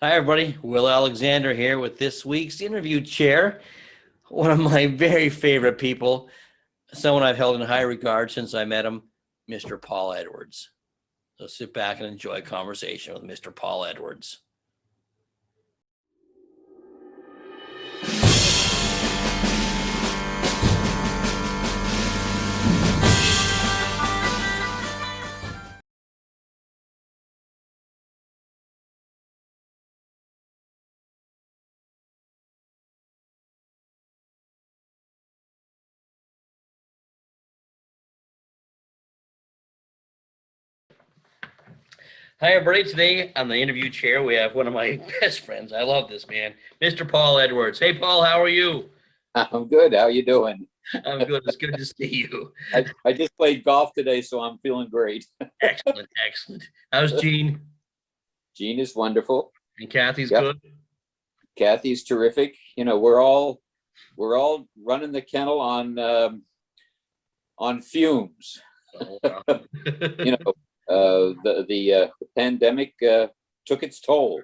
Hi, everybody. Will Alexander here with this week's interview chair. One of my very favorite people, someone I've held in high regard since I met him, Mr. Paul Edwards. So sit back and enjoy a conversation with Mr. Paul Edwards. Hi, everybody. Today on the interview chair, we have one of my best friends. I love this man, Mr. Paul Edwards. Hey, Paul, how are you? I'm good. How you doing? I'm good. It's good to see you. I just played golf today, so I'm feeling great. Excellent, excellent. How's Gene? Gene is wonderful. And Kathy's Yep. good? Kathy's terrific. You know, we're all running the kennel on fumes. Oh, wow. You know, the pandemic took its toll,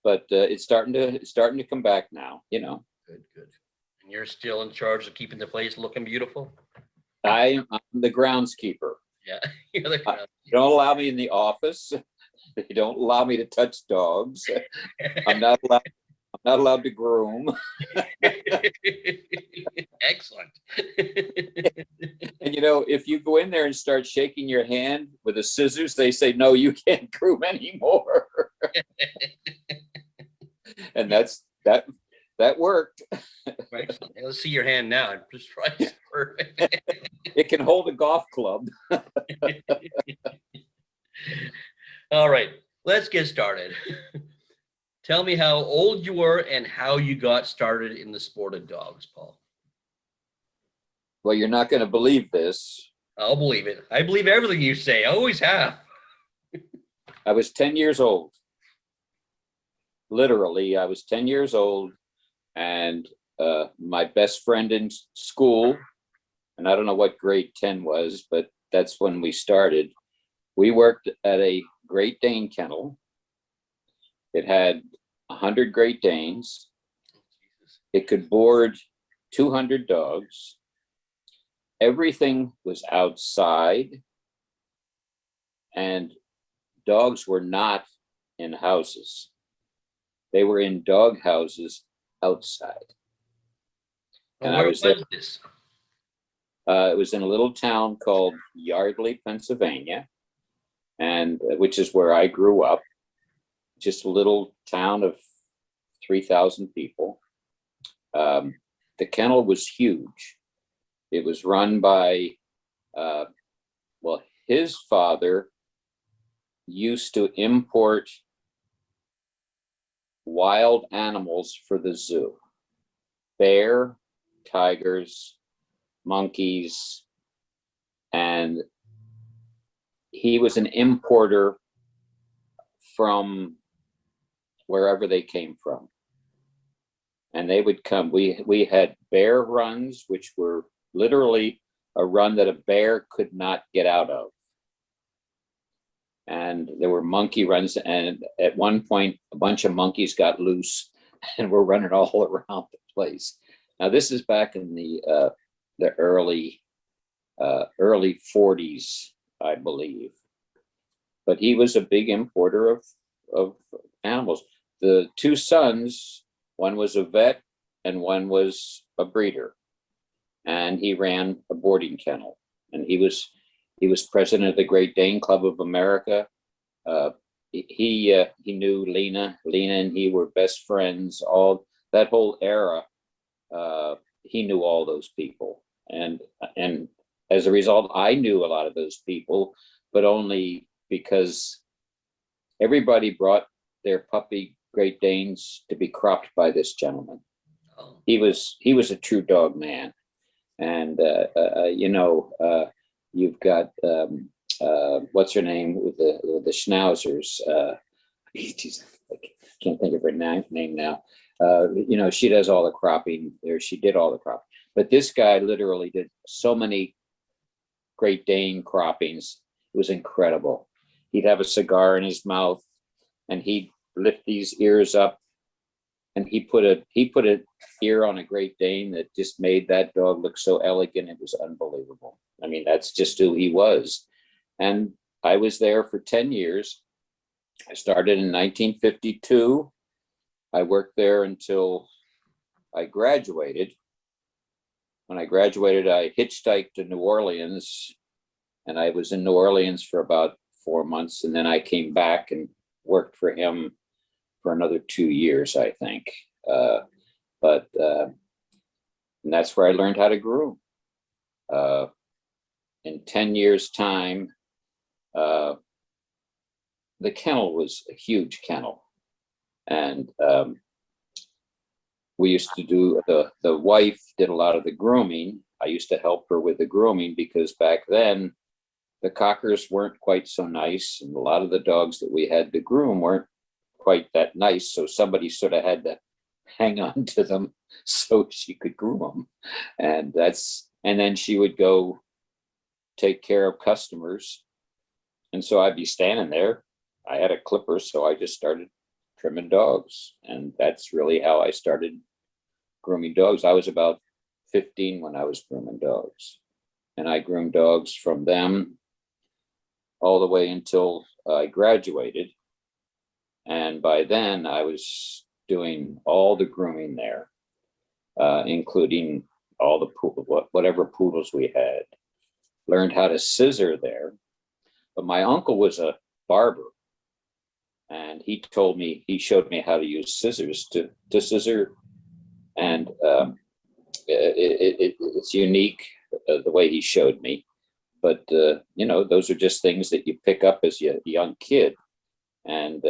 but it's starting to come back now. You know, Good, good. And you're still in charge of keeping the place looking beautiful? I'm the groundskeeper. Yeah, you're the ground. They don't allow me in the office. They don't allow me to touch dogs. I'm not allowed to groom. Excellent. And you know, if you go in there and start shaking your hand with the scissors, they say, no, you can't groom anymore. And that worked. Excellent. Let's see your hand now. Just right. It's perfect. It can hold a golf club. All right, let's get started. Tell me how old you were and how you got started in the sport of dogs, Paul. Well, you're not going to believe this. I'll believe it. I believe everything you say. I always have. I was 10 years old. Literally, I was 10 years old, and my best friend in school, and I don't know what grade 10 was, but that's when we started. We worked at a Great Dane kennel. It had 100 Great Danes. It could board 200 dogs. Everything was outside, and dogs were not in houses. They were in dog houses outside. Well, And where I was there. was this? It was in a little town called Yardley, Pennsylvania, and which is where I grew up. Just a little town of 3,000 people. The kennel was huge. It was run by, well, his father used to import wild animals for the zoo. Bear, tigers, monkeys, and he was an importer from wherever they came from. And they would come. We had bear runs, which were literally a run that a bear could not get out of. And there were monkey runs, and at one point a bunch of monkeys got loose and were running all around the place. Now this is back in the early 40s, I believe. But he was a big importer of animals. The two sons, one was a vet and one was a breeder, and he ran a boarding kennel. And he was president of the Great Dane Club of America. He knew Lena and he were best friends. All that whole era, he knew all those people, and as a result, I knew a lot of those people, but only because everybody brought their puppy Great Danes to be cropped by this gentleman. Oh. He was a true dog man, and you know, you've got what's her name with the schnauzers. Geez, I can't think of her name now. You know, she does all the cropping there. She did all the cropping, but this guy literally did so many Great Dane croppings. It was incredible. He'd have a cigar in his mouth, and he'd lift these ears up, and he put a ear on a Great Dane that just made that dog look so elegant. It was unbelievable. I mean, that's just who he was. And I was there for 10 years. I started in 1952. I worked there until I graduated. When I graduated, I hitchhiked to New Orleans, and I was in New Orleans for about 4 months, and then I came back and worked for him for another 2 years, I think. And that's where I learned how to groom. In 10 years' time, the kennel was a huge kennel, and we used to do the wife did a lot of the grooming. I used to help her with the grooming because back then the cockers weren't quite so nice, and a lot of the dogs that we had to groom weren't quite that nice. So somebody sort of had to hang on to them so she could groom them, and then she would go take care of customers, and so I'd be standing there. I had a clipper, so I just started trimming dogs, and that's really how I started grooming dogs. I was about 15 when I was grooming dogs, and I groomed dogs from them all the way until I graduated. And by then I was doing all the grooming there, including all the whatever poodles we had. Learned how to scissor there, but my uncle was a barber, and he showed me how to use scissors to scissor, and it's unique the way he showed me. But those are just things that you pick up as a young kid, and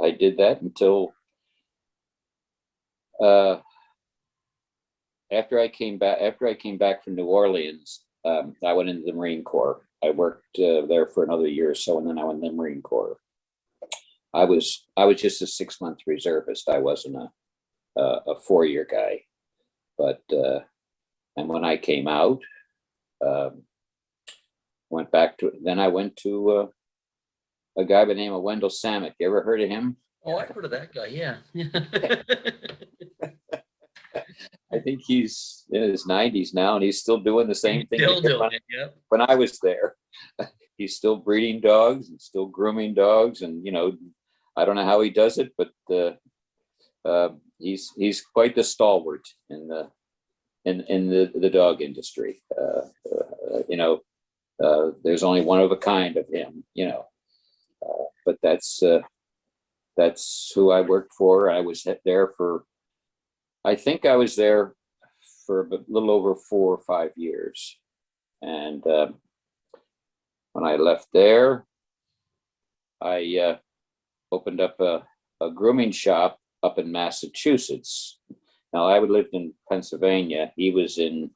I did that until after I came back from New Orleans. I went into the Marine Corps. I worked there for another year or so, and then I went in the Marine Corps. I was just a 6-month reservist. I wasn't a 4-year guy, but and when I came out, I went to a guy by the name of Wendell Samet. You ever heard of him? Oh, I've heard of that guy. Yeah. I think he's in his 90s now, and he's still doing the same thing. Still doing it. Yeah. When I was there, he's still breeding dogs and still grooming dogs, and I don't know how he does it, but he's quite the stalwart in the dog industry. There's only one of a kind of him, but that's who I worked for. I was there I think I was there for a little over 4 or 5 years. And when I left there, I opened up a grooming shop up in Massachusetts. Now, I lived in Pennsylvania. He was in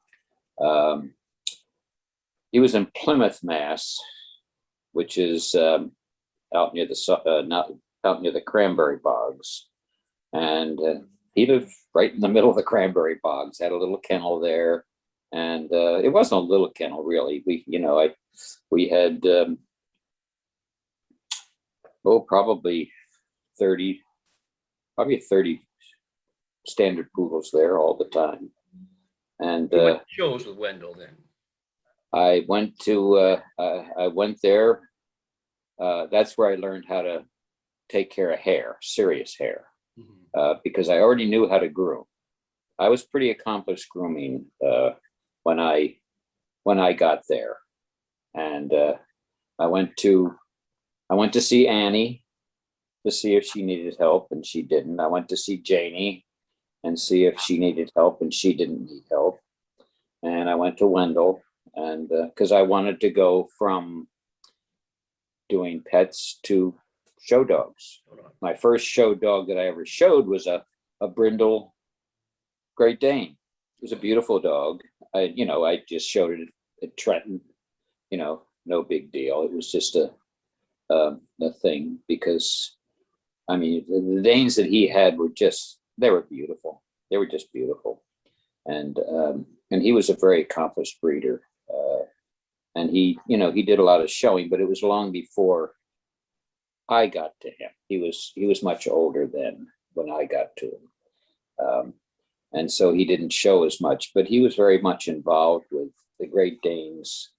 Plymouth, Mass, which is out near the cranberry bogs, and he lived right in the middle of the cranberry bogs. Had a little kennel there, and it wasn't a little kennel really. We had probably 30 standard poodles there all the time. And You went to shows with Wendell then. I went there. That's where I learned how to take care of hair, serious hair, because I already knew how to groom. I was pretty accomplished grooming when I got there, and I went to see Annie to see if she needed help, and she didn't. I went to see Janie and see if she needed help, and she didn't need help. And I went to Wendell, and because I wanted to go from doing pets to show dogs. My first show dog that I ever showed was a brindle Great Dane. It was a beautiful dog. I just showed it at Trenton. No big deal. It was just a thing, because the Danes that he had they were beautiful. They were just beautiful, and he was a very accomplished breeder. And he did a lot of showing, but it was long before I got to him. He was much older then when I got to him. And so he didn't show as much, but he was very much involved with the Great Danes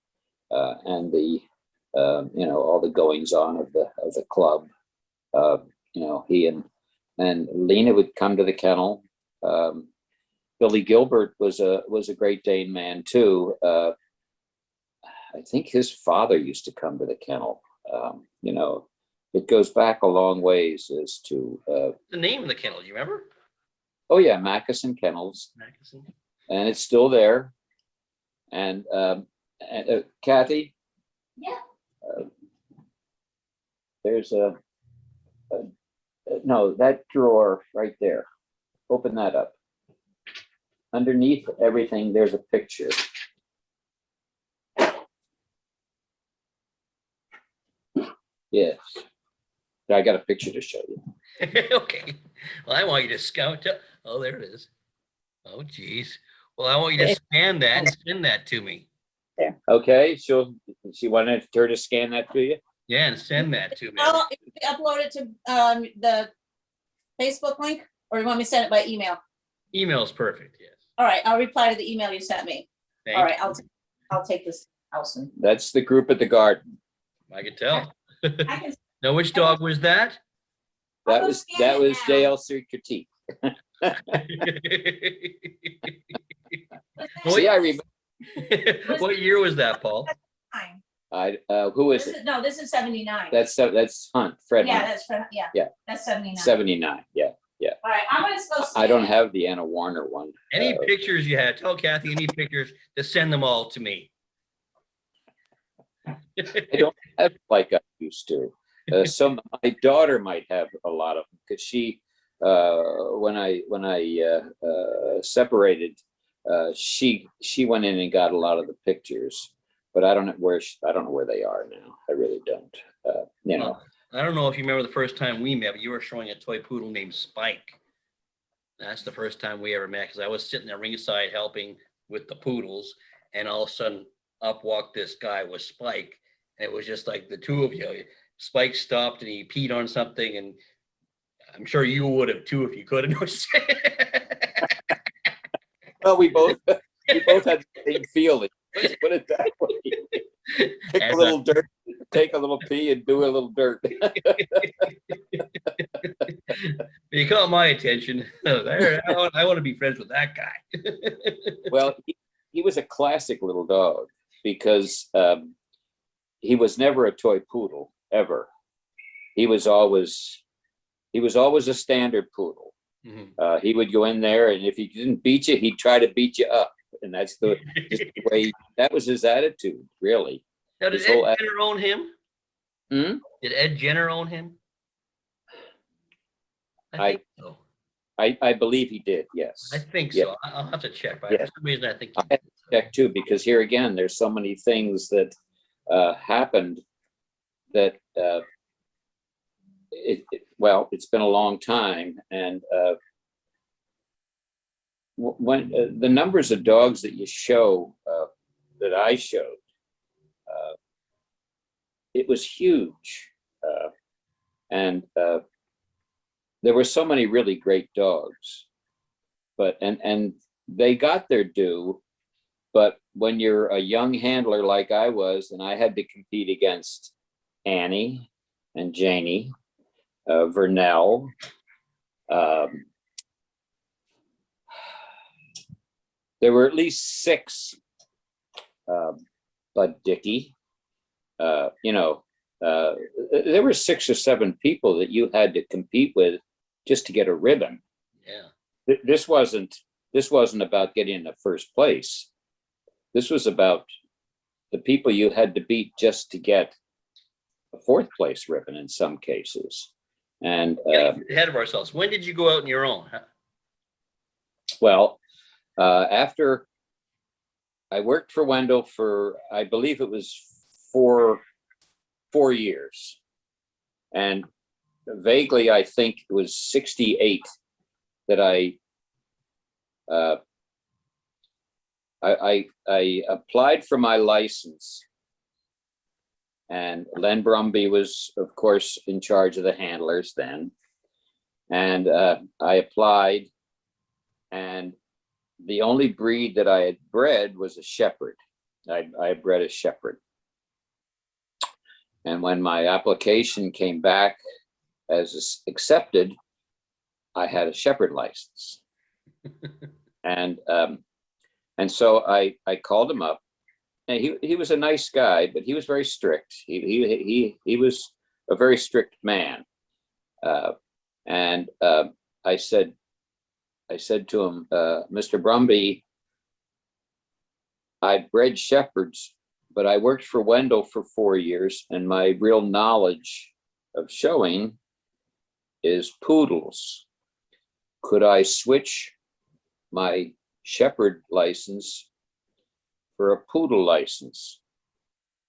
and the all the goings on of the club. He and Lena would come to the kennel. Billy Gilbert was a Great Dane man too. I think his father used to come to the kennel. It goes back a long ways as to The name of the kennel, do you remember? oh yeah, Mackeson Kennels, Mackeson. and it's still there. And Kathy, Yeah. there's no, that drawer right there. Open that up. Underneath everything, there's a picture. Yes. I got a picture to show you. Okay. Well, I want you to scout. Oh, there it is. Oh, geez. Well, I want you to scan that and send that to me. Okay, she wanted her to scan that to you? Yeah, and send that to me. I'll upload it to the Facebook link, or you want me to send it by email? Email's perfect, yes. All right, I'll reply to the email you sent me. Thank All right, you. I'll take this house and That's the group at the garden. I can tell. I can. Now, which dog was that? I'll That go was scan it now. JL Critique. Well, See, I remember. What year was that, Paul? Who is it? No, this is 79. That's Hunt, Fred Yeah, Hunt, that's for, yeah. Yeah. That's 79. 79. Yeah. All right, I'm gonna go. I don't have the Anna Warner one. Any pictures you had, tell Kathy any pictures to send them all to me. I don't have like I used to. My daughter might have a lot of them because she, when I separated, she went in and got a lot of the pictures, but I don't know where they are now. I really don't. Well, I don't know if you remember the first time we met, but you were showing a toy poodle named Spike. That's the first time we ever met because I was sitting there ringside helping with the poodles, and all of a sudden up walked this guy with Spike, and it was just like the two of you. Spike stopped and he peed on something, and I'm sure you would have too if you could have. Well, we both had the same feeling. Let's put it that way. Take a little dirt, take a little pee, and do a little dirt. You caught my attention. I want to be friends with that guy. Well, he was a classic little dog because he was never a toy poodle ever. He was always a standard poodle. Mhm. He would go in there, and if he didn't beat you, he'd try to beat you up, and that's just the way. That was his attitude, really. Now, did His whole Ed Jenner own him? Hmm? Did Ed Jenner own him? I think so. I believe he did. Yes, I think Yeah. so. I'll have to check. But Yes. for some reason, I think. I had to check too, because here again, there's so many things that happened that it's been a long time, and when the numbers of dogs that you show that I showed, it was huge, and there were so many really great dogs, but and they got their due. But when you're a young handler like I was, and I had to compete against Annie and Janie, Vernell, there were at least 6, Bud Dickey, there were 6 or 7 people that you had to compete with just to get a ribbon. Yeah. This wasn't about getting the first place. This was about the people you had to beat just to get a 4th place ribbon in some cases. And Ahead of ourselves. When did you go out on your own? well, after I worked for Wendell for, I believe it was 4 years, and vaguely I think it was 68 that I applied for my license And Len Brumby was, of course, in charge of the handlers then. And I applied, and the only breed that I had bred was a shepherd. I bred a shepherd. And when my application came back as accepted, I had a shepherd license. And so I called him up, and he was a nice guy, but he was very strict. He was a very strict man. And I said to him, Mr. Brumby, I bred shepherds, but I worked for Wendell for 4 years, and my real knowledge of showing is poodles. Could I switch my shepherd license for a poodle license?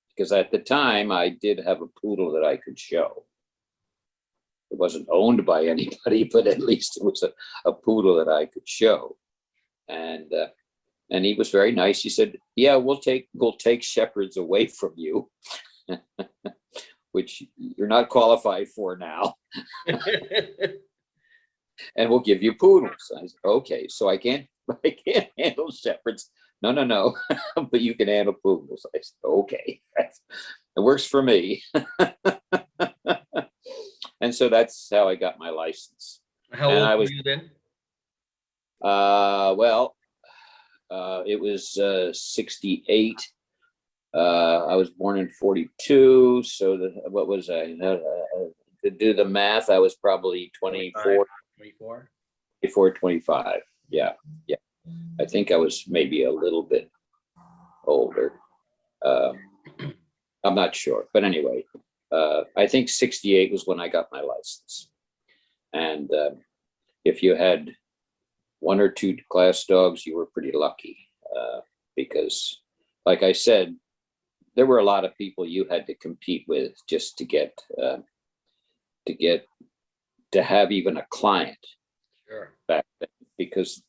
Because at the time I did have a poodle that I could show. It wasn't owned by anybody, but at least it was a poodle that I could show. And he was very nice. He said, yeah, we'll take shepherds away from you, which you're not qualified for now. And we'll give you poodles. I said, okay, so I can't handle shepherds. No, but you can handle poodles. I said, okay, it works for me. And so that's how I got my license. How And old were you then? It was 68. I was born in 42. So what was I? To do the math, I was probably 24. 24, 25. Yeah. I think I was maybe a little bit older. I'm not sure, but anyway, I think 68 was when I got my license. And if you had 1 or 2 class dogs, you were pretty lucky, because, like I said, there were a lot of people you had to compete with just to have even a client. Sure. Back then, because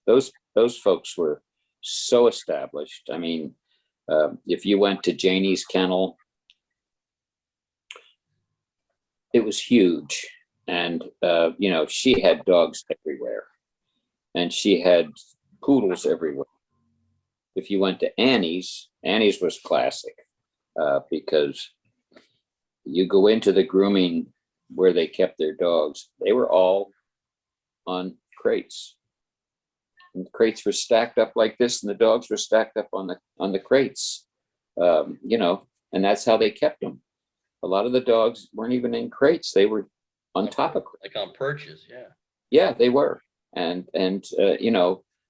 those folks were so established. I mean, if you went to Janie's kennel, it was huge. And, she had dogs everywhere, and she had poodles everywhere. If you went to Annie's was classic, because you go into the grooming where they kept their dogs, they were all on crates. And the crates were stacked up like this, and the dogs were stacked up on the crates, and that's how they kept them. A lot of the dogs weren't even in crates; they were on top of crates. Like on perches, yeah. Yeah, they were, and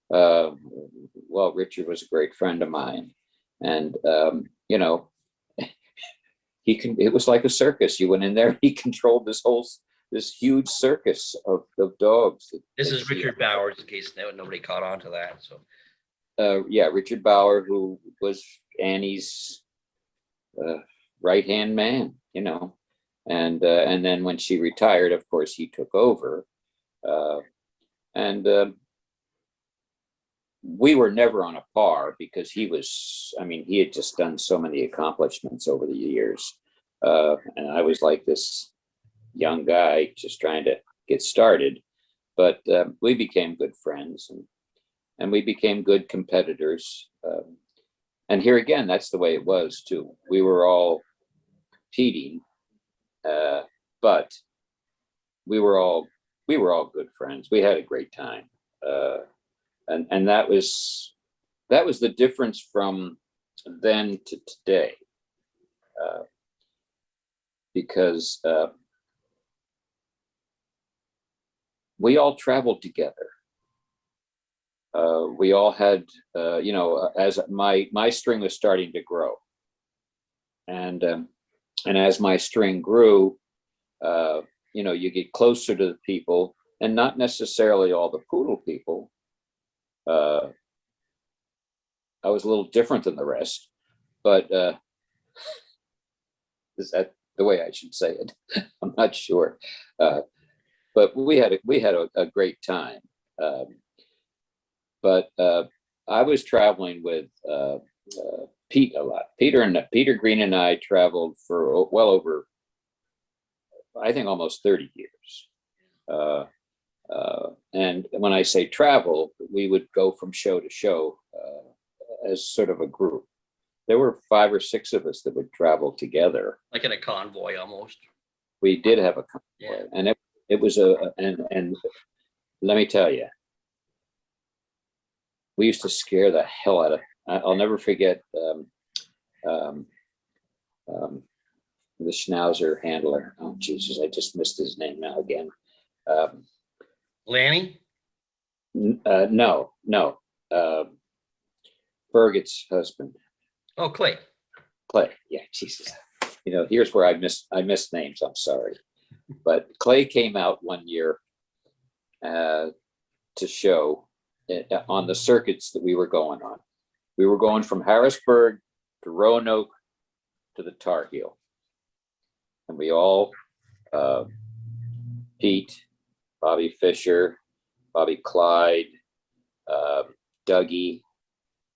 well, Richard was a great friend of mine, and it was like a circus. You went in there, he controlled this huge circus of dogs. This is Richard Bowers, in case nobody caught on to that. So, Richard Bauer, who was Annie's right-hand man, and then when she retired, of course, he took over, and we were never on a par, because he had just done so many accomplishments over the years, and I was like this young guy just trying to get started. But we became good friends, and we became good competitors. And here again, that's the way it was too. We were all competing, but we were all good friends. We had a great time, and that was the difference from then to today, because we all traveled together. We all had, as my string was starting to grow, and as my string grew, you get closer to the people, and not necessarily all the poodle people. I was a little different than the rest, but is that the way I should say it? I'm not sure. But we had a great time. But I was traveling with Pete a lot. Peter Green and I traveled for well over, I think, almost 30 years. And when I say travel, we would go from show to show as sort of a group. There were 5 or 6 of us that would travel together. Like in a convoy almost. We did have a convoy, Yeah. and it was and let me tell you, we used to scare the hell out of. I'll never forget the Schnauzer handler. Oh Jesus, I just missed his name now again. Lanny? No, Birgit's husband. Oh, Clay. Clay. Yeah, Jesus. You know, here's where I missed names. I'm sorry, but Clay came out one year to show on the circuits that we were going on. We were going from Harrisburg to Roanoke to the Tar Heel, and we all, Pete, Bobby Fisher, Bobby Clyde, Dougie.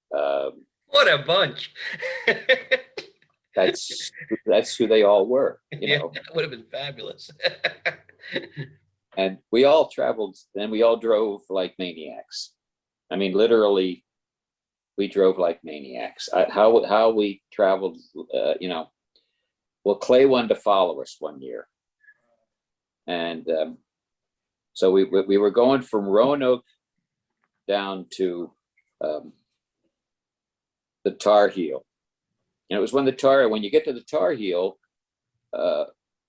What a bunch. That's who they all were, you know. That would have been fabulous. And we all traveled, and we all drove like maniacs. I mean, literally, we drove like maniacs. How we traveled, you know. Well, Clay wanted to follow us one year, and so we were going from Roanoke down to the Tar Heel. And it was when you get to the Tar Heel,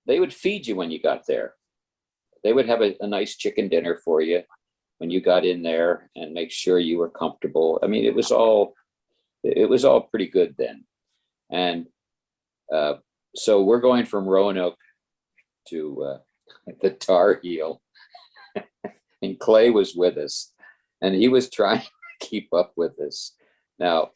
they would feed you when you got there. They would have a nice chicken dinner for you when you got in there and make sure you were comfortable. I mean, it was all pretty good then. And so we're going from Roanoke to the Tar Heel, and Clay was with us, and he was trying to keep up with us. Now,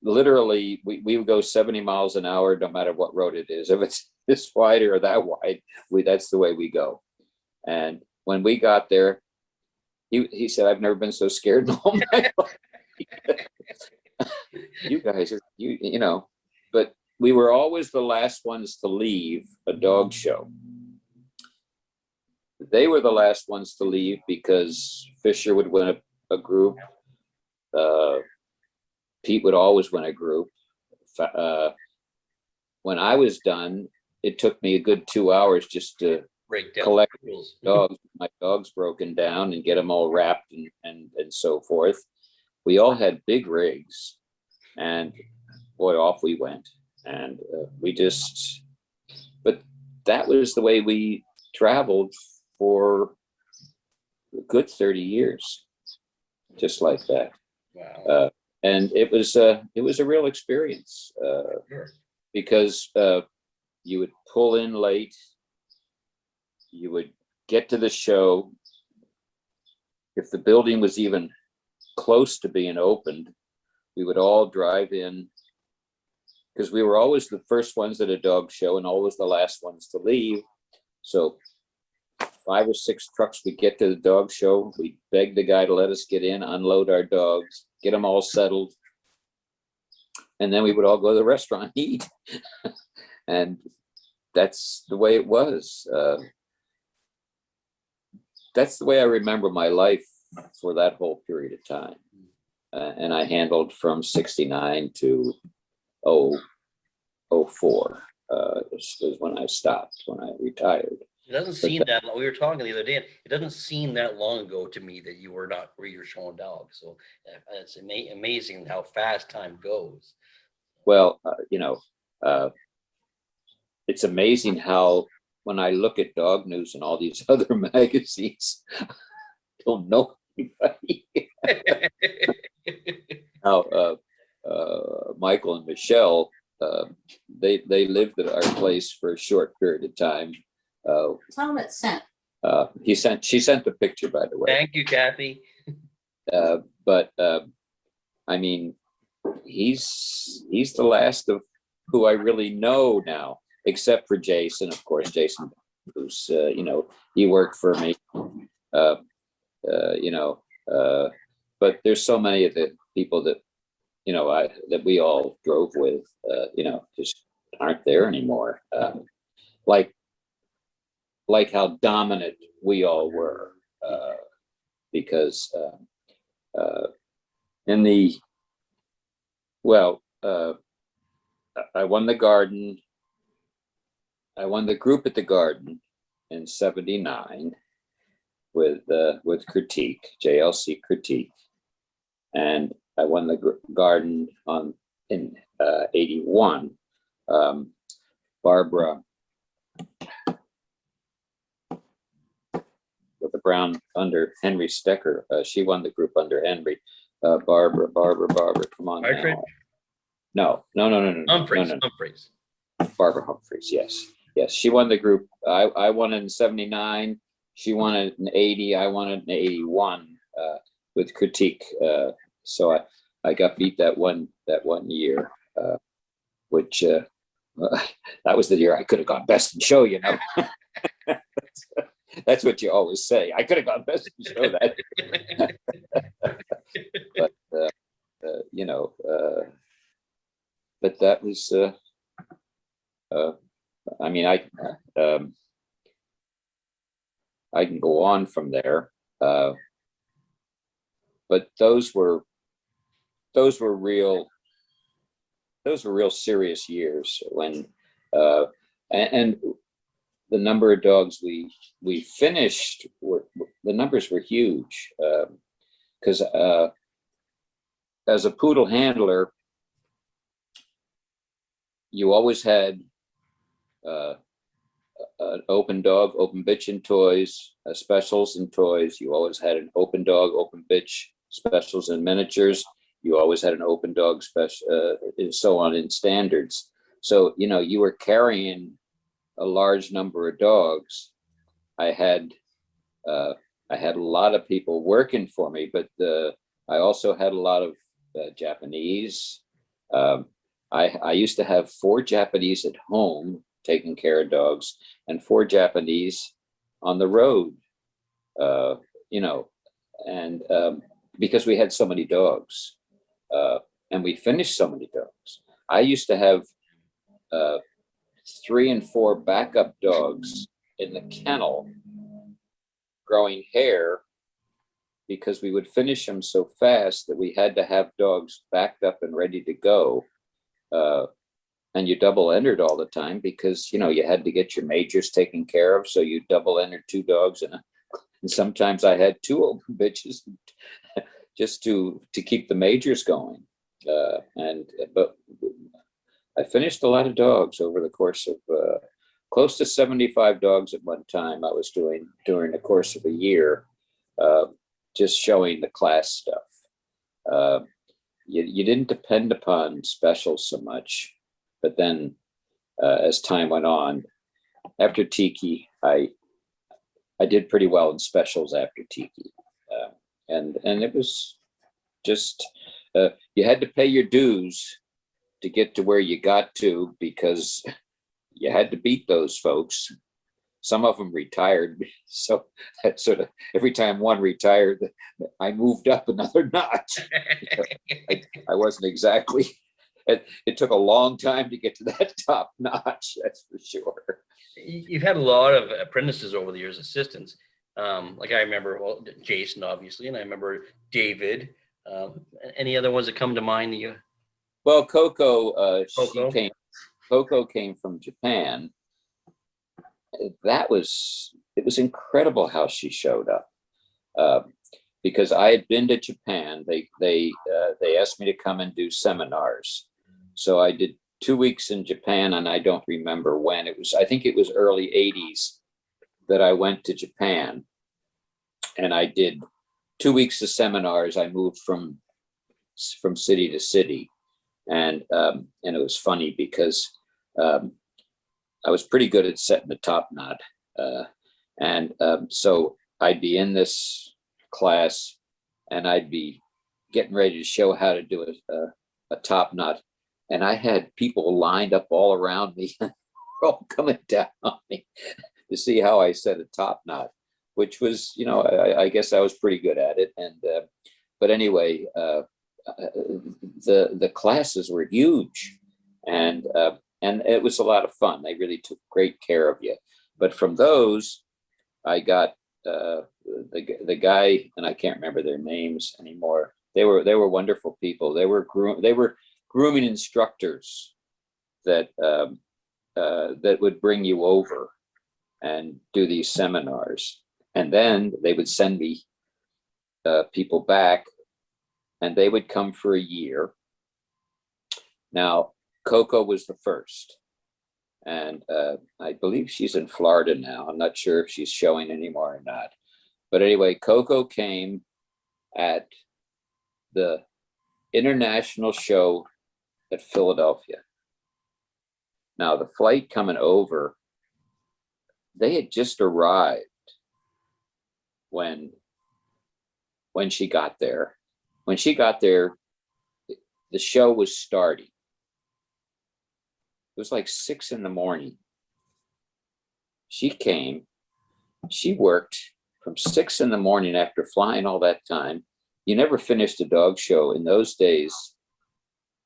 literally, we would go 70 miles an hour no matter what road it is. If it's this wide or that wide, that's the way we go. And when we got there, he said, "I've never been so scared in all my life." You guys are, you know, but we were always the last ones to leave a dog show. They were the last ones to leave because Fisher would win a group. Pete would always win a group. When I was done, it took me a good 2 hours just to collect dogs, my dogs broken down, and get them all wrapped and so forth. We all had big rigs, and boy, off we went. And but that was the way we traveled for a good 30 years, just like that. Wow. And it was a real experience because you would pull in late, you would get to the show. If the building was even close to being opened, we would all drive in, because we were always the first ones at a dog show and always the last ones to leave. So 5 or 6 trucks would get to the dog show. We'd beg the guy to let us get in, unload our dogs, get them all settled. And then we would all go to the restaurant and eat. And that's the way it was. That's the way I remember my life for that whole period of time. And I handled from 69 to 04 was when I stopped, when I retired. It doesn't seem that long. We were talking the other day. It doesn't seem that long ago to me that you were not where you're showing dogs. So it's amazing how fast time goes. Well, you know, it's amazing how when I look at Dog News and all these other magazines, I don't know anybody. Now, Michael and Michelle, they lived at our place for a short period of time. Tell him it's sent. She sent the picture, by the way. Thank you, Kathy. But I mean, he's the last of who I really know now, except for Jason, of course. Jason, who's you know, he worked for me. You know, but there's so many of the people that that we all drove with, just aren't there anymore. Like how dominant we all were, because in the well, I won the garden. I won the group at the garden in '79 with critique, JLC critique, and I won the garden in '81. Barbara with the brown under Henry Stecker. She won the group under Henry. Barbara, come on Partridge? now. No. Humphreys. No. Humphreys. Barbara Humphreys, yes. She won the group. I won it in '79. She won it in '80. I won it in '81 with critique. So I got beat that one year, which that was the year I could have gone best in show. That's what you always say. I could have gone best in show that year. But but that was. I mean, I can go on from there, but those were real serious years when, and the number of dogs we finished the numbers were huge, because as a poodle handler, you always had an open dog, open bitch and toys, specials and toys. You always had an open dog, open bitch, specials and miniatures. You always had an open dog special, and so on in standards. So, you were carrying a large number of dogs. I had a lot of people working for me, but I also had a lot of Japanese. I used to have 4 Japanese at home taking care of dogs and 4 Japanese on the road, and because we had so many dogs, and we finished so many dogs. I used to have 3 and 4 backup dogs in the kennel growing hair, because we would finish them so fast that we had to have dogs backed up and ready to go. And you double entered all the time because, you had to get your majors taken care of. So you double entered 2 dogs, and sometimes I had 2 open bitches just to keep the majors going. But I finished a lot of dogs over the course of close to 75 dogs at one time. I was doing during the course of a year, just showing the class stuff. You didn't depend upon specials so much. But then, as time went on, after Tiki, I did pretty well in specials after Tiki, and it was just you had to pay your dues to get to where you got to, because you had to beat those folks. Some of them retired, so that sort of every time one retired, I moved up another notch. I wasn't exactly. It took a long time to get to that top notch, that's for sure. You've had a lot of apprentices over the years, assistants. Like I remember, Jason, obviously, and I remember David. Any other ones that come to mind that you? Well, Coco, Coco? Coco came from Japan. It was incredible how she showed up. Because I had been to Japan. They asked me to come and do seminars. So I did 2 weeks in Japan, and I don't remember when it was. I think it was early '80s that I went to Japan, and I did 2 weeks of seminars. I moved from city to city, and it was funny because I was pretty good at setting the top knot, and so I'd be in this class, and I'd be getting ready to show how to do a top knot, and I had people lined up all around me, all coming down on me to see how I set a top knot, which was, I guess I was pretty good at it. And but anyway, the classes were huge, and it was a lot of fun. They really took great care of you. But from those, I got the guy, and I can't remember their names anymore. They were wonderful people. They were grooming instructors that that would bring you over and do these seminars, and then they would send me people back, and they would come for a year. Now, Coco was the first, and I believe she's in Florida now. I'm not sure if she's showing anymore or not. But anyway, Coco came at the international show at Philadelphia. Now, the flight coming over, they had just arrived when she got there. When she got there, the show was starting. It was like 6 a.m. She came, she worked from 6 a.m. after flying all that time. You never finished a dog show. In those days,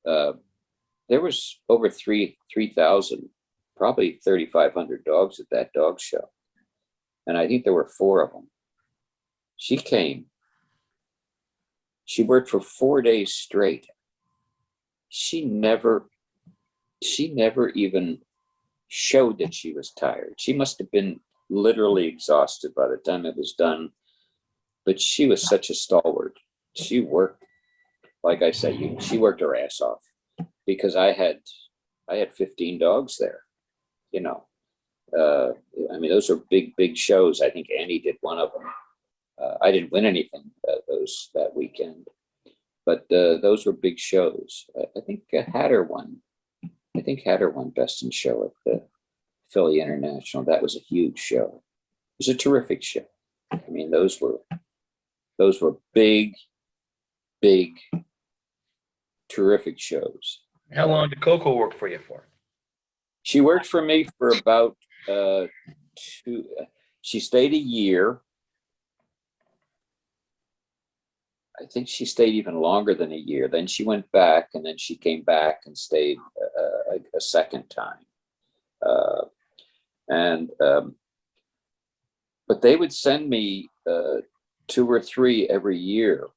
there was over 3,000, probably 3,500 dogs at that dog show. And I think there were 4 of them. She came. She worked for 4 days straight. She never even showed that she was tired. She must have been literally exhausted by the time it was done. But she was such a stalwart. She worked, like I say, she worked her ass off, because I had 15 dogs there, you know. I mean, those are big shows. I think Annie did one of them. I didn't win anything that weekend, but those were big shows. I think Hatter won. I think Hatter won Best in Show at the Philly International. That was a huge show. It was a terrific show. I mean, those were big, terrific shows. How long did Coco work for you for? She worked for me for about she stayed a year. I think she stayed even longer than a year. Then she went back, and then she came back and stayed a second time. But they would send me 2 or 3 every year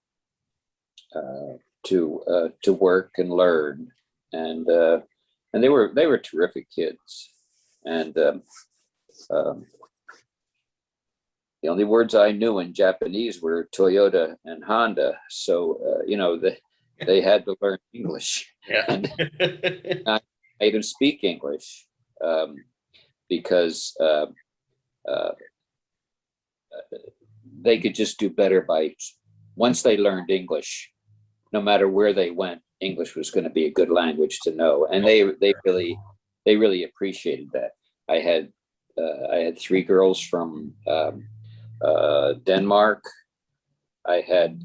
to work and learn, and they were terrific kids. And the only words I knew in Japanese were Toyota and Honda, so you know, they had to learn English. Yeah. And I made them speak English because they could just do better by, once they learned English, no matter where they went, English was going to be a good language to know, and they really appreciated that. I had 3 girls from Denmark. I had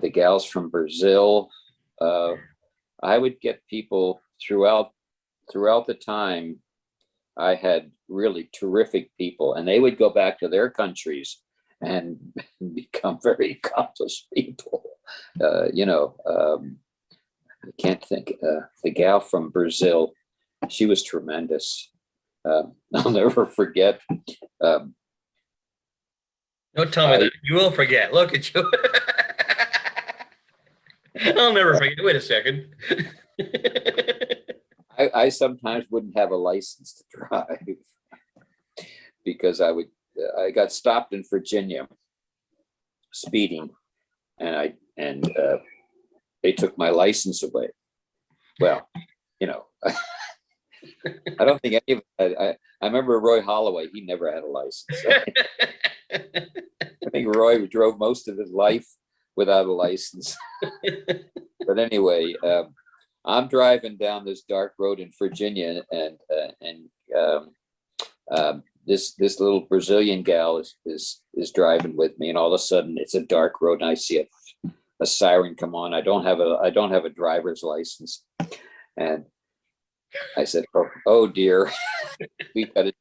the gals from Brazil. I would get people throughout the time. I had really terrific people, and they would go back to their countries and become very accomplished people. You know, I can't think. The gal from Brazil, she was tremendous. I'll never forget. Don't tell me that. You will forget. Look at you. I'll never forget. Wait a second. I sometimes wouldn't have a license to drive because I got stopped in Virginia speeding, and they took my license away. Well, you know, I don't think any of I remember Roy Holloway. He never had a license. I think Roy drove most of his life without a license. But anyway, I'm driving down this dark road in Virginia, and this little Brazilian gal is driving with me, and all of a sudden it's a dark road, and I see a siren come on. I don't have a driver's license, and I said, "Oh dear, we got to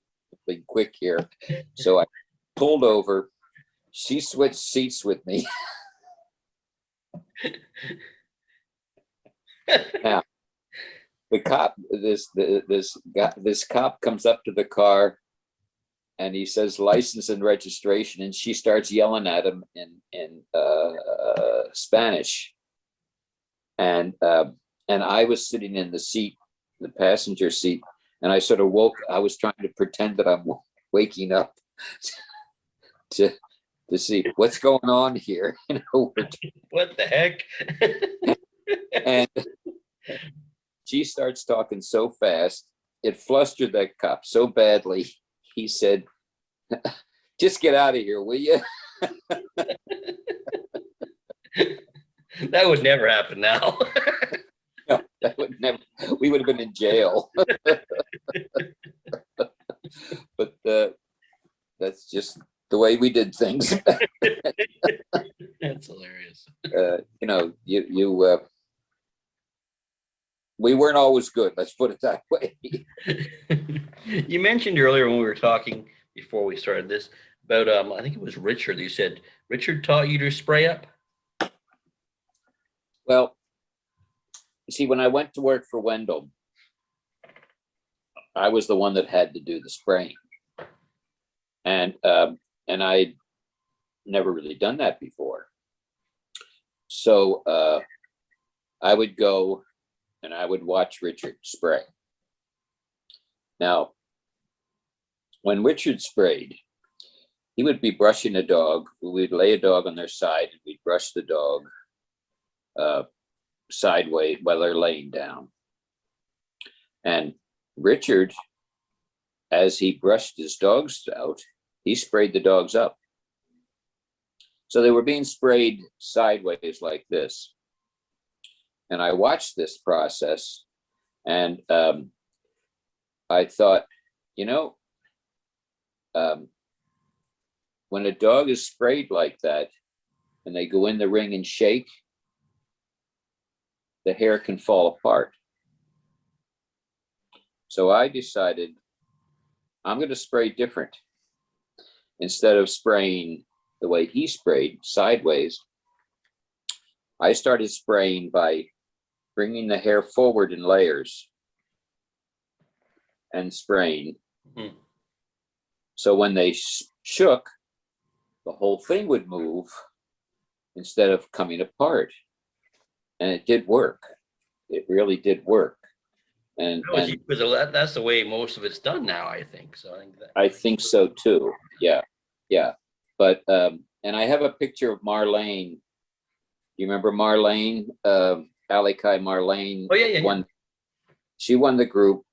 be quick here." So I pulled over. she switched seats with me. Now, the cop, this cop comes up to the car, and he says license and registration, and she starts yelling at him in Spanish. And I was sitting in the seat, the passenger seat, and I sort of woke. I was trying to pretend that I'm waking up to see what's going on here. You know, What the heck? and she starts talking so fast, it flustered that cop so badly. He said, "Just get out of here, will you?" That would never happen now. No, that would never. We would have been in jail. But that's just the way we did things. That's hilarious. You know, we weren't always good. Let's put it that way. You mentioned earlier when we were talking before we started this about I think it was Richard. You said Richard taught you to spray up. Well, you see, when I went to work for Wendell, I was the one that had to do the spraying, and I'd never really done that before. So I would go and I would watch Richard spray. Now, when Richard sprayed, he would be brushing a dog. We'd lay a dog on their side and we'd brush the dog sideways while they're laying down. And Richard, as he brushed his dogs out, he sprayed the dogs up. So they were being sprayed sideways like this. And I watched this process, and I thought, you know, when a dog is sprayed like that and they go in the ring and shake, the hair can fall apart. So I decided I'm going to spray different. Instead of spraying the way he sprayed sideways, I started spraying by bringing the hair forward in layers and spraying. Mm-hmm. So when they shook, the whole thing would move instead of coming apart. And it did work. It really did work. And That's the way most of it's done now, I think. So I think so too. Yeah. Yeah. But and I have a picture of Marlene. You remember Marlene? Alikai Marlene. Oh yeah. She won the group.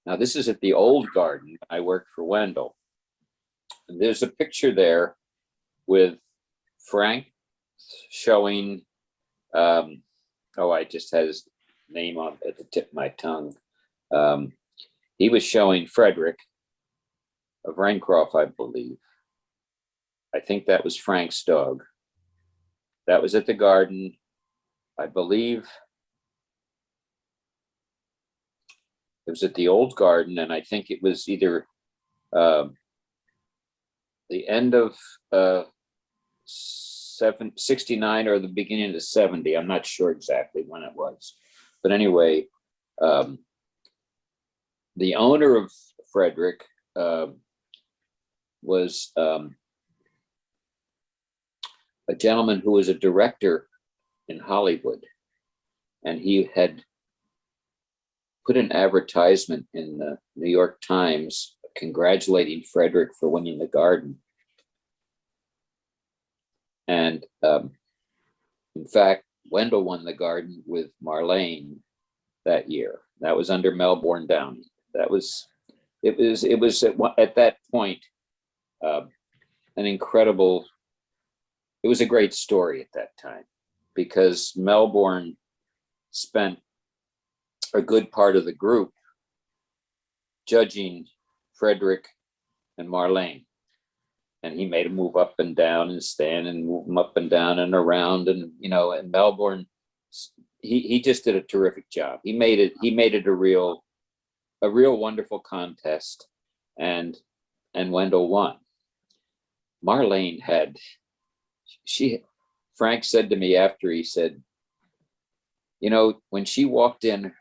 Now this is at the old garden. I worked for Wendell. And there's a picture there with Frank showing. I just had his name on at the tip of my tongue. He was showing Frederick of Rencroft, I believe. I think that was Frank's dog. That was at the garden, I believe. It was at the old garden, and I think it was either the end of 69 or the beginning of 70. I'm not sure exactly when it was. But anyway, the owner of Frederick was a gentleman who was a director in Hollywood. And he had put an advertisement in the New York Times congratulating Frederick for winning the garden. And in fact, Wendell won the garden with Marlene that year. That was under Melbourne Downey. It was at that point an incredible. It was a great story at that time because Melbourne spent a good part of the group judging Frederick and Marlene. And he made him move up and down and stand and move him up and down and around. And, you know, in Melbourne, he just did a terrific job. He made it a real wonderful contest, and Wendell won. Marlene Frank said to me after, he said, when she walked in,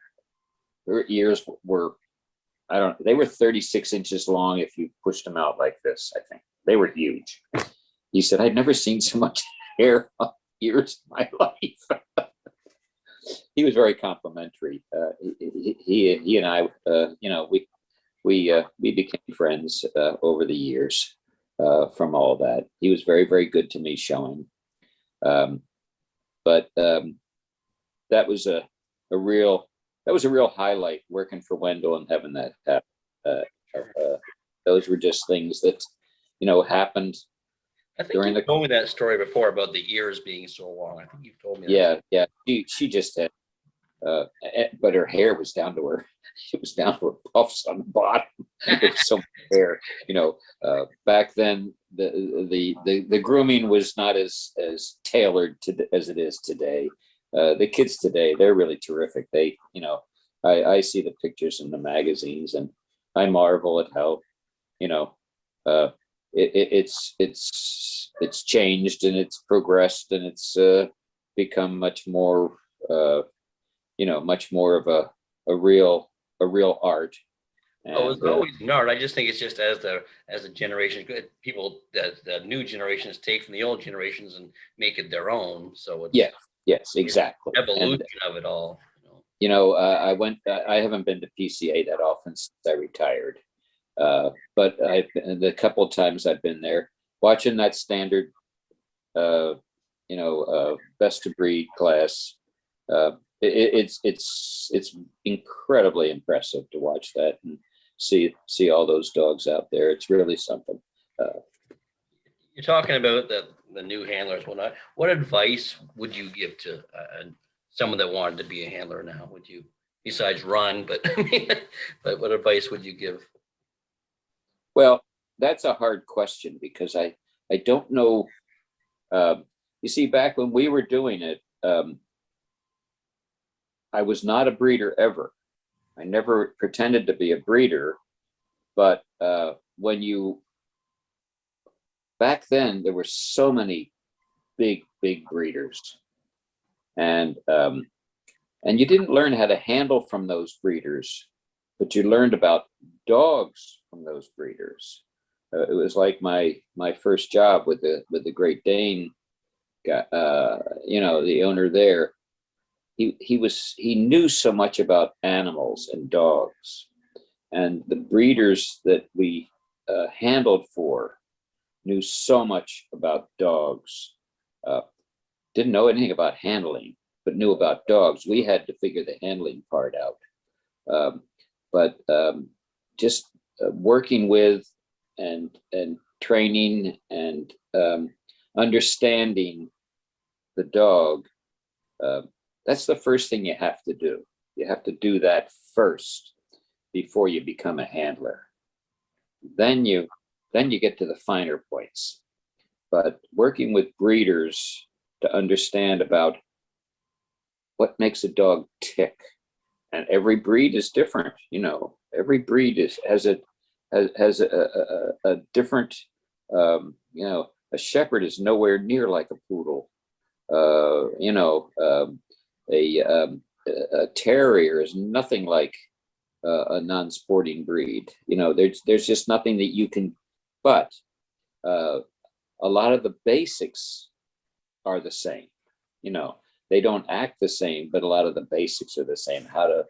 her ears were, they were 36 inches long if you pushed them out like this, I think. They were huge. He said, I'd never seen so much hair on ears in my life. He was very complimentary. He and I, we became friends over the years from all that. He was very, very good to me showing. But that was a real highlight, working for Wendell and having that happen. Those were just things that happened. I think during you told me that story before about the ears being so long. I think you've told me that. Yeah. She just had, but her hair was down to her. It was down to her puffs on the bottom. It was so much hair. Back then the grooming was not as tailored as it is today. The kids today, they're really terrific. They, I see the pictures in the magazines, and I marvel at how, it's changed and it's progressed, and it's become much more, much more of a real art. Oh, it's always an art. I just think it's just as the generation, people that the new generations take from the old generations and make it their own. So it's yes, exactly. Evolution of it all. I haven't been to PCA that often since I retired, but the couple of times I've been there, watching that standard, best of breed class. It's incredibly impressive to watch that and see all those dogs out there. It's really something. You're talking about the new handlers. What advice would you give to someone that wanted to be a handler now? Would you, besides run, but but what advice would you give? Well, that's a hard question, because I don't know. You see, back when we were doing it, I was not a breeder ever. I never pretended to be a breeder, but back then there were so many big breeders, and you didn't learn how to handle from those breeders, but you learned about dogs from those breeders. It was like my first job with the Great Dane guy, the owner there. He knew so much about animals and dogs, and the breeders that we handled for knew so much about dogs. Didn't know anything about handling, but knew about dogs. We had to figure the handling part out. But just working with and training and understanding the dog, that's the first thing you have to do. You have to do that first before you become a handler. Then you get to the finer points. But working with breeders to understand about what makes a dog tick, and every breed is different. Every breed has a different. A shepherd is nowhere near like a poodle. A terrier is nothing like a non-sporting breed. There's just nothing that you can. But a lot of the basics are the same. They don't act the same, but a lot of the basics are the same. How to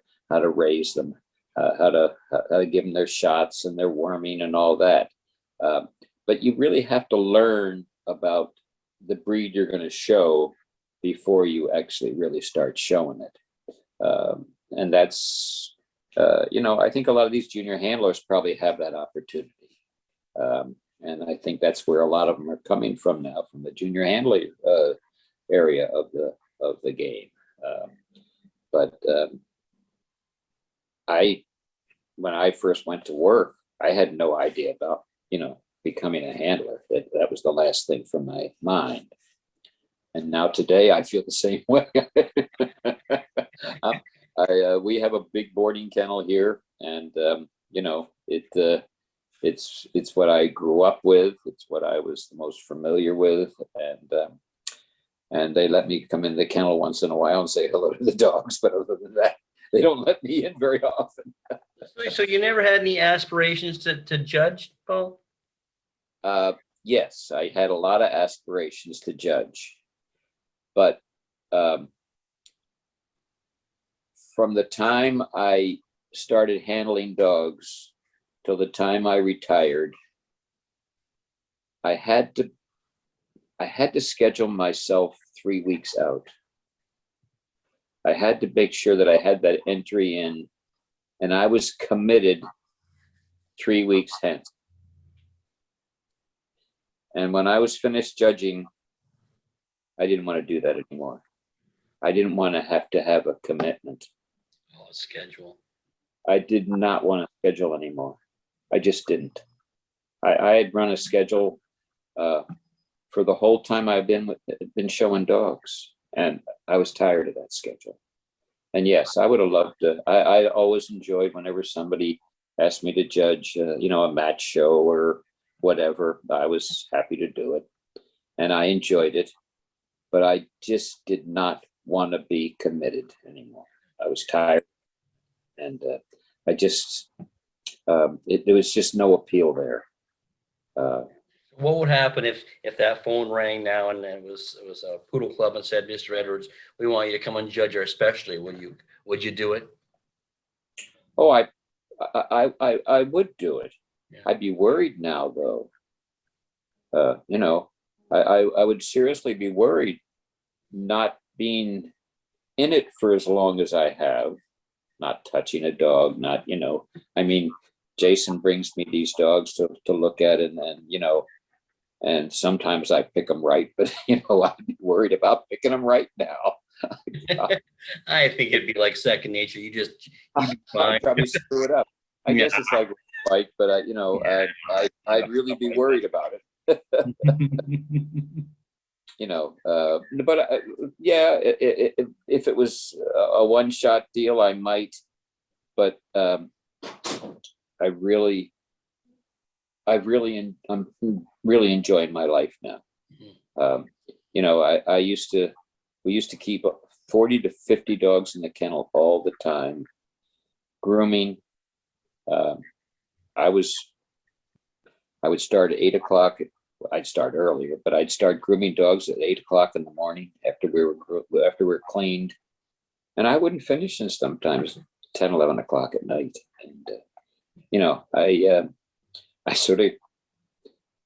raise them, how to give them their shots and their worming and all that. But you really have to learn about the breed you're going to show before you actually really start showing it. And that's, I think a lot of these junior handlers probably have that opportunity. And I think that's where a lot of them are coming from now, from the junior handler area of the game. But when I first went to work, I had no idea about, becoming a handler. That was the last thing from my mind. And now today I feel the same way. We have a big boarding kennel here, and it's what I grew up with. It's what I was the most familiar with, and they let me come in the kennel once in a while and say hello to the dogs. But other than that, they don't let me in very often. So you never had any aspirations to judge, Paul? Yes, I had a lot of aspirations to judge, but from the time I started handling dogs till the time I retired, I had to schedule myself 3 weeks out. I had to make sure that I had that entry in, and I was committed 3 weeks hence. And when I was finished judging, I didn't want to do that anymore. I didn't want to have a commitment. Oh, schedule. I did not want to schedule anymore. I just didn't. I had run a schedule for the whole time I've been showing dogs, and I was tired of that schedule. And yes, I would have loved to. I always enjoyed whenever somebody asked me to judge, a match show or whatever. I was happy to do it, and I enjoyed it. But I just did not want to be committed anymore. I was tired, and I just there was just no appeal there. What would happen if that phone rang now and it was a poodle club and said, Mr. Edwards, we want you to come and judge our specialty? Would you do it? Oh, I would do it. Yeah. I'd be worried now, though. I would seriously be worried not being in it for as long as I have, not touching a dog, I mean, Jason brings me these dogs to look at, and sometimes I pick them right, but I'd be worried about picking them right now. I think it'd be like second nature. You'd be fine. I'd probably screw it up. I guess it's like a bike, but I'd really be worried about it. If it was a one-shot deal, I might, but I'm really enjoying my life now. We used to keep 40 to 50 dogs in the kennel all the time, grooming. I would start at 8 o'clock. I'd start earlier, but I'd start grooming dogs at 8 o'clock in the morning after we were cleaned, and I wouldn't finish in sometimes 10, 11 o'clock at night. And I sort of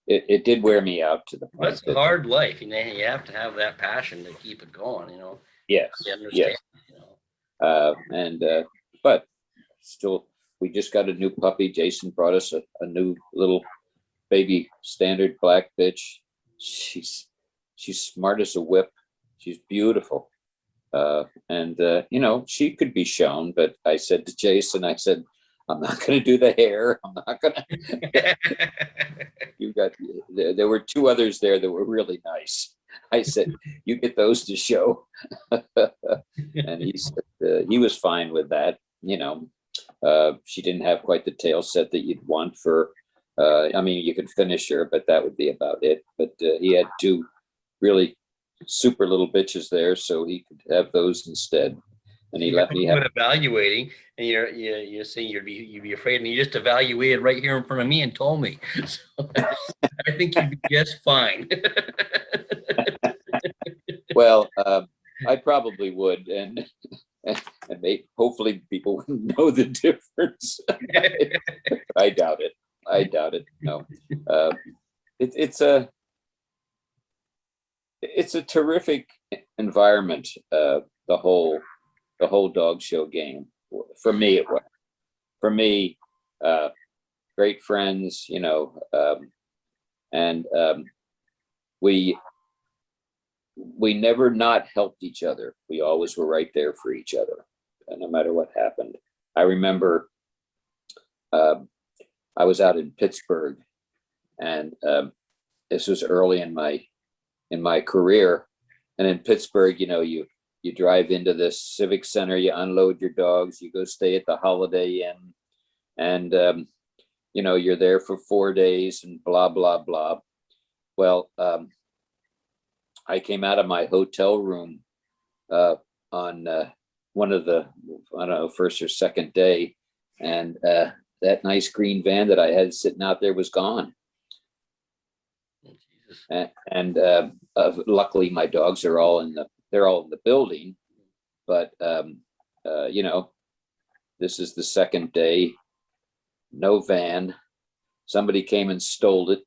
it did wear me out to the point. That's a hard life. You have to have that passion to keep it going. Yes, yes. But still, we just got a new puppy. Jason brought us a new little baby standard black bitch. She's smart as a whip. She's beautiful. She could be shown, but I said to Jason, I'm not going to do the hair. I'm not going to. There were two others there that were really nice. I said, you get those to show. And he said he was fine with that. She didn't have quite the tail set that you'd want for, you could finish her, but that would be about it. But he had two really super little bitches there, so he could have those instead. And he let me have evaluating, and you're saying you'd be afraid, and you just evaluated right here in front of me and told me. So I think you'd be just fine. Well, I probably would, and hopefully people wouldn't know the difference. I doubt it. No, it's a terrific environment. The whole dog show game. For me, it was. For me, great friends, and we never not helped each other. We always were right there for each other, no matter what happened. I remember I was out in Pittsburgh, and this was early in my career. And in Pittsburgh, you drive into this civic center, you unload your dogs, you go stay at the Holiday Inn, and you're there for 4 days and blah, blah, blah. Well, I came out of my hotel room on one of the, I don't know, first or second day, and that nice green van that I had sitting out there was gone. Oh, Jesus. And luckily my dogs are all they're all in the building, but this is the second day, no van, somebody came and stole it.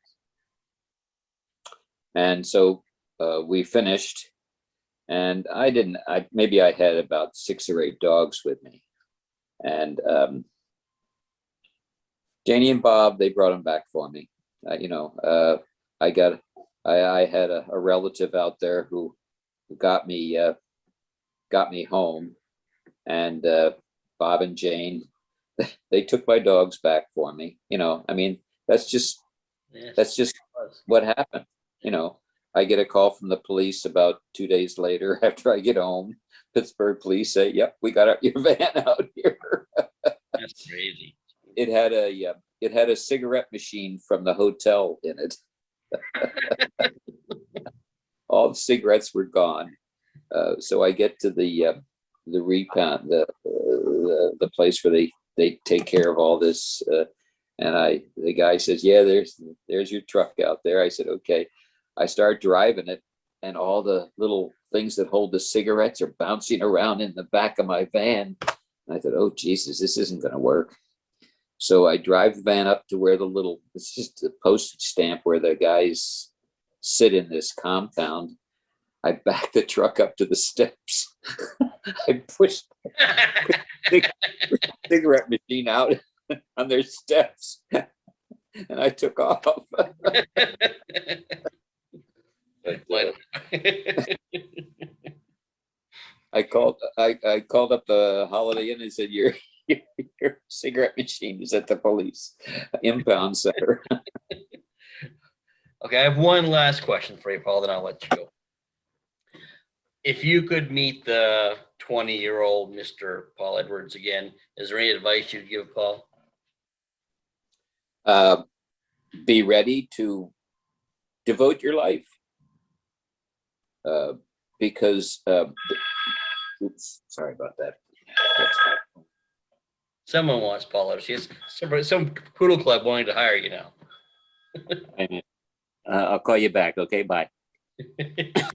And so we finished, and maybe I had about 6 or 8 dogs with me, and Janie and Bob, they brought them back for me. I had a relative out there who got me home, and Bob and Jane, they took my dogs back for me. That's just what happened. I get a call from the police about 2 days later after I get home. Pittsburgh police say, "Yep, we got your van out here." That's crazy. It had a cigarette machine from the hotel in it. All the cigarettes were gone. So I get to the repound, the place where they take care of all this, and the guy says, "Yeah, there's your truck out there." I said, "Okay." I start driving it, and all the little things that hold the cigarettes are bouncing around in the back of my van. And I thought, "Oh Jesus, this isn't going to work." So I drive the van up to where it's just a postage stamp where the guys sit in this compound. I back the truck up to the steps. I pushed the cigarette machine out on their steps, and I took off. But, I called up the Holiday Inn and said, your cigarette machine is at the police impound center. Okay, I have one last question for you, Paul, then I'll let you go. If you could meet the 20-year-old Mr. Paul Edwards again, is there any advice you'd give Paul? Be ready to devote your life. Because oops, sorry about that. Someone wants Paul Edwards. Some poodle club wanting to hire you now. I'll call you back. Okay, bye. I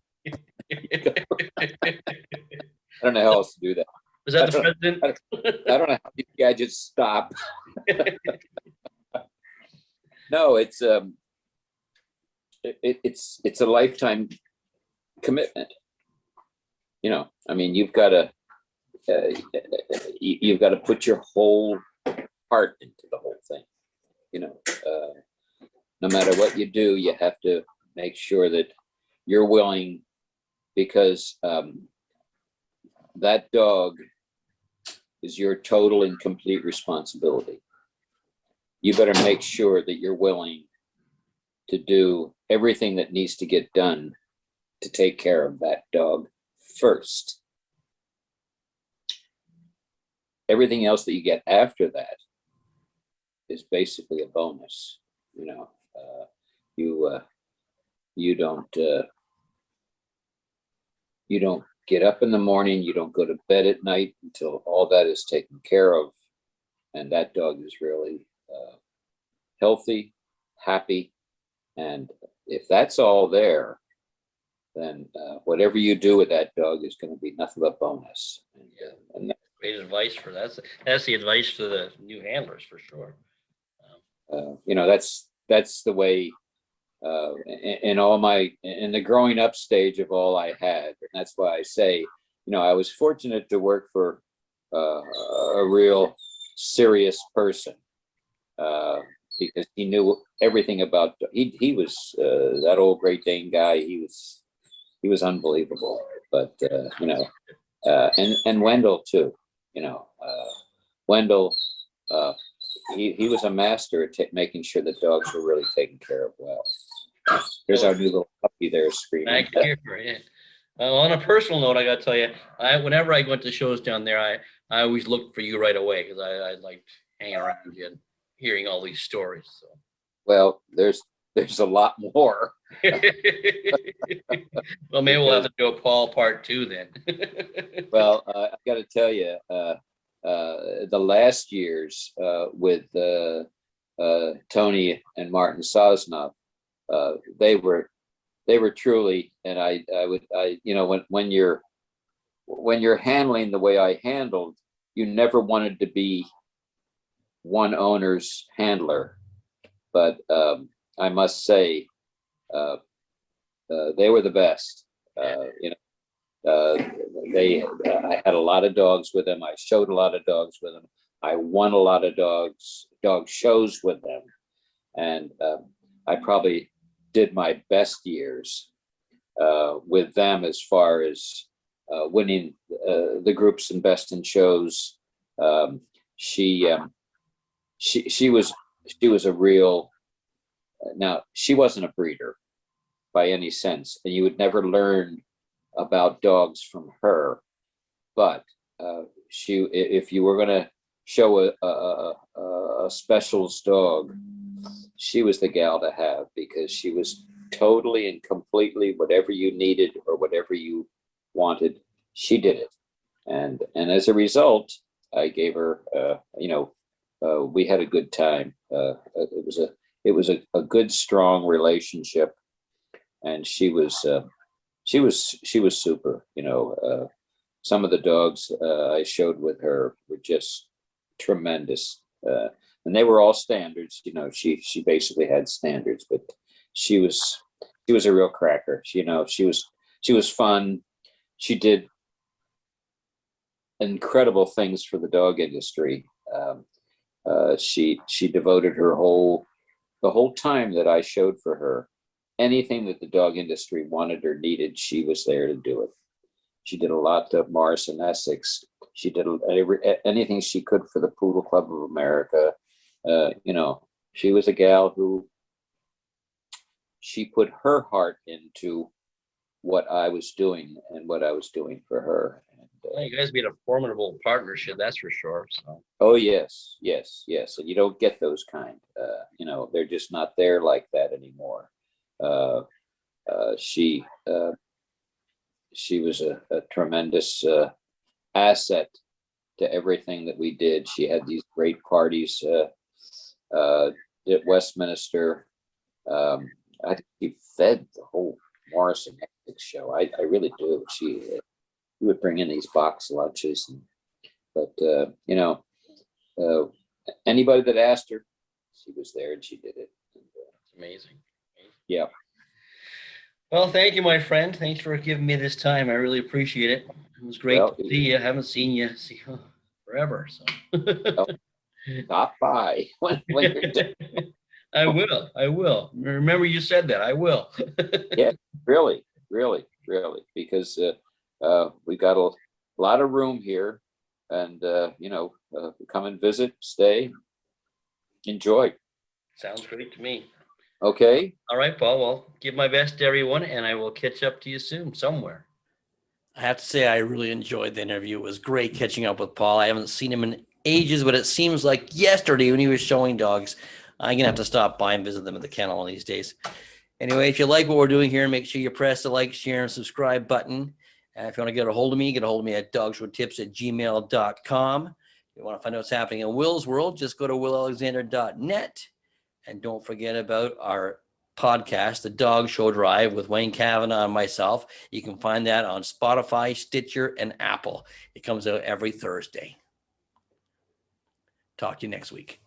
don't know how else to do that. Was that the president? I don't know how these gadgets stop. No, it's a lifetime commitment. You've got to put your whole heart into the whole thing. No matter what you do, you have to make sure that you're willing, because that dog is your total and complete responsibility. You better make sure that you're willing to do everything that needs to get done to take care of that dog first. Everything else that you get after that is basically a bonus. You don't get up in the morning, you don't go to bed at night until all that is taken care of, and that dog is really healthy, happy, and if that's all there, then whatever you do with that dog is going to be nothing but bonus. And great advice for that. That's the advice for the new handlers for sure. That's the way in the growing up stage of all I had, and that's why I say, I was fortunate to work for a real serious person, because he knew everything about. He was that old Great Dane guy. He was unbelievable. But and Wendell too. Wendell. He was a master at making sure that dogs were really taken care of well. There's our new little puppy there screaming. Back here, yeah. On a personal note, I got to tell you, whenever I went to shows down there, I always looked for you right away, because I liked hanging around you. hearing all these stories. So. Well, there's a lot more. Well, maybe we'll have to do a Paul part 2 then. Well, I got to tell you, the last years with Tony and Martin Sosnoff, they were truly, and I you know, when you're handling the way I handled, you never wanted to be one owner's handler, but I must say, they were the best. You know, I had a lot of dogs with them. I showed a lot of dogs with them. I won a lot of dog shows with them, and I probably did my best years with them as far as winning the groups and best in shows. She was a real. Now, she wasn't a breeder by any sense, and you would never learn about dogs from her. But if you were going to show a specials dog, she was the gal to have, because she was totally and completely whatever you needed or whatever you wanted, she did it. And as a result, I gave her, we had a good time. It was a good, strong relationship, and she was super. You know, some of the dogs I showed with her were just tremendous, and they were all standards. You know, she basically had standards, but she was a real cracker. You know, she was fun. She did incredible things for the dog industry. She devoted the whole time that I showed for her, anything that the dog industry wanted or needed, she was there to do it. She did a lot of Morris and Essex. She did anything she could for the Poodle Club of America. You know, she was a gal who, she put her heart into what I was doing and what I was doing for her. Well, you guys made a formidable partnership, that's for sure. So. Oh yes, and you don't get those kind. You know, they're just not there like that anymore. She was a tremendous asset to everything that we did. She had these great parties at Westminster. I think she fed the whole Morrison Essex show. I really do. She would bring in these box lunches, but you know, anybody that asked her, she was there and she did it. It's amazing. Yeah. Well, thank you, my friend. Thanks for giving me this time. I really appreciate it. It was great to see you. I haven't seen you forever. So stop by when you're done. I will. Remember you said that. I will. Yeah, really, because we got a lot of room here, and you know, come and visit, stay, enjoy. Sounds great to me. Okay. All right, Paul. Well, give my best to everyone, and I will catch up to you soon somewhere. I have to say, I really enjoyed the interview. It was great catching up with Paul. I haven't seen him in ages, but it seems like yesterday when he was showing dogs. I'm going to have to stop by and visit them at the kennel one of these days. Anyway, if you like what we're doing here, make sure you press the like, share, and subscribe button. And if you want to get a hold of me at dogshowtips@gmail.com. If you want to find out what's happening in Will's world, just go to willalexander.net. And don't forget about our podcast, The Dog Show Drive with Wayne Kavanaugh and myself. You can find that on Spotify, Stitcher, and Apple. It comes out every Thursday. Talk to you next week.